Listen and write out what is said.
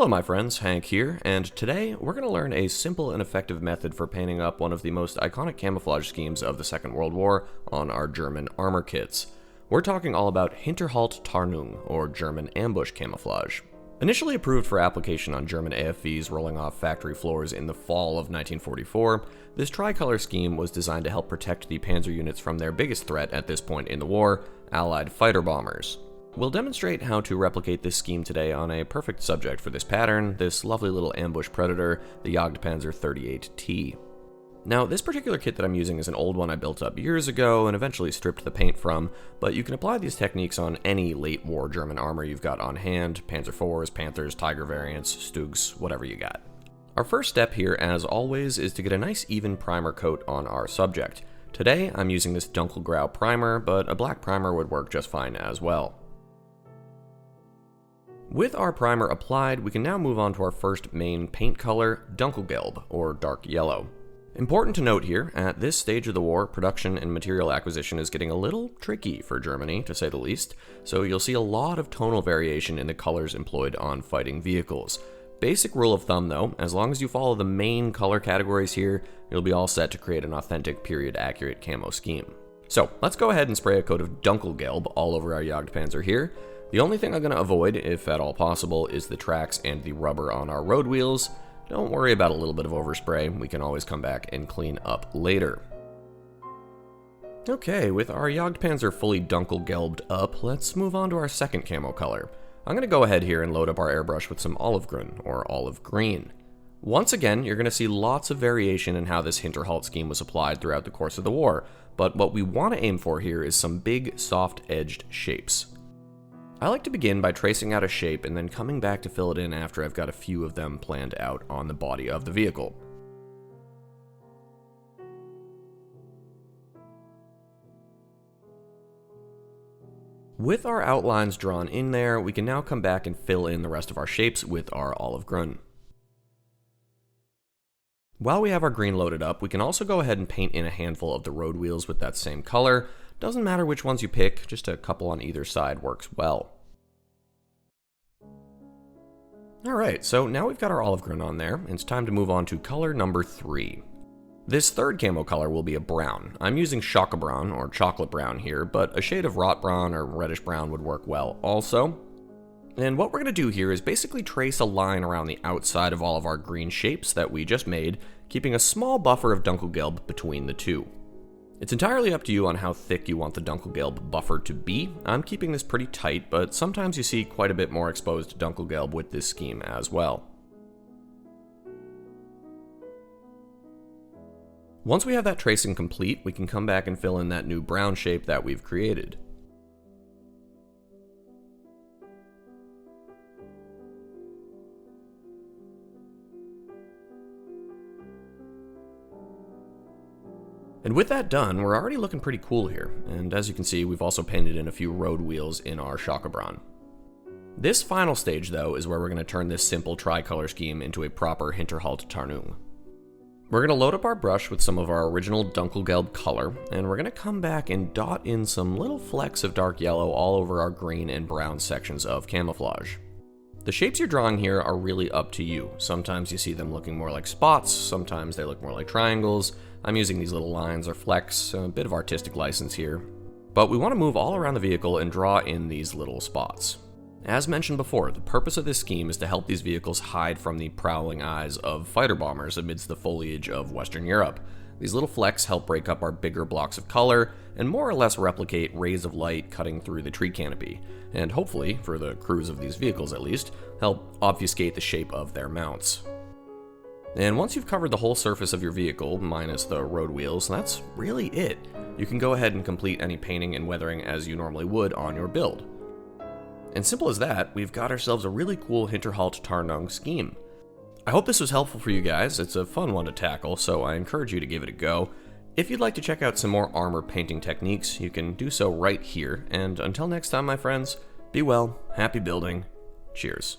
Hello my friends, Hank here, and today we're going to learn a simple and effective method for painting up one of the most iconic camouflage schemes of the Second World War on our German armor kits. We're talking all about Hinterhalt Tarnung, or German Ambush Camouflage. Initially approved for application on German AFVs rolling off factory floors in the fall of 1944, this tricolor scheme was designed to help protect the panzer units from their biggest threat at this point in the war, Allied fighter bombers. We'll demonstrate how to replicate this scheme today on a perfect subject for this pattern, this lovely little ambush predator, the Jagdpanzer 38T. Now, this particular kit that I'm using is an old one I built up years ago and eventually stripped the paint from, but you can apply these techniques on any late war German armor you've got on hand, Panzer IVs, Panthers, Tiger variants, Stugs, whatever you got. Our first step here, as always, is to get a nice even primer coat on our subject. Today, I'm using this Dunkelgrau primer, but a black primer would work just fine as well. With our primer applied, we can now move on to our first main paint color, Dunkelgelb, or dark yellow. Important to note here, at this stage of the war, production and material acquisition is getting a little tricky for Germany, to say the least, so you'll see a lot of tonal variation in the colors employed on fighting vehicles. Basic rule of thumb though, as long as you follow the main color categories here, you'll be all set to create an authentic period-accurate camo scheme. So, let's go ahead and spray a coat of Dunkelgelb all over our Jagdpanzer here. The only thing I'm going to avoid, if at all possible, is the tracks and the rubber on our road wheels. Don't worry about a little bit of overspray, we can always come back and clean up later. Okay, with our Jagdpanzer fully Dunkelgelbed up, let's move on to our second camo color. I'm going to go ahead here and load up our airbrush with some Olive-Grün, or olive green. Once again, you're going to see lots of variation in how this Hinterhalt scheme was applied throughout the course of the war, but what we want to aim for here is some big, soft-edged shapes. I like to begin by tracing out a shape and then coming back to fill it in after I've got a few of them planned out on the body of the vehicle. With our outlines drawn in there, we can now come back and fill in the rest of our shapes with our Olive-Grün. While we have our green loaded up, we can also go ahead and paint in a handful of the road wheels with that same color. Doesn't matter which ones you pick, just a couple on either side works well. Alright, so now we've got our Olive-Grün on there, it's time to move on to color number 3. This third camo color will be a brown. I'm using Schockebraun, or chocolate brown here, but a shade of Rotbraun or reddish brown would work well also. And what we're going to do here is basically trace a line around the outside of all of our green shapes that we just made, keeping a small buffer of Dunkelgelb between the two. It's entirely up to you on how thick you want the Dunkelgelb buffer to be. I'm keeping this pretty tight, but sometimes you see quite a bit more exposed Dunkelgelb with this scheme as well. Once we have that tracing complete, we can come back and fill in that new brown shape that we've created. And with that done, we're already looking pretty cool here, and as you can see, we've also painted in a few road wheels in our Schockebraun. This final stage, though, is where we're going to turn this simple tricolor scheme into a proper Hinterhalt Tarnung. We're going to load up our brush with some of our original Dunkelgelb color, and we're going to come back and dot in some little flecks of dark yellow all over our green and brown sections of camouflage. The shapes you're drawing here are really up to you. Sometimes you see them looking more like spots, sometimes they look more like triangles. I'm using these little lines or flecks, a bit of artistic license here. But we want to move all around the vehicle and draw in these little spots. As mentioned before, the purpose of this scheme is to help these vehicles hide from the prowling eyes of fighter bombers amidst the foliage of Western Europe. These little flecks help break up our bigger blocks of color and more or less replicate rays of light cutting through the tree canopy, and hopefully, for the crews of these vehicles at least, help obfuscate the shape of their mounts. And once you've covered the whole surface of your vehicle, minus the road wheels, that's really it. You can go ahead and complete any painting and weathering as you normally would on your build. And simple as that, we've got ourselves a really cool Hinterhalt Tarnung scheme. I hope this was helpful for you guys. It's a fun one to tackle, so I encourage you to give it a go. If you'd like to check out some more armor painting techniques, you can do so right here. And until next time, my friends, be well, happy building, cheers.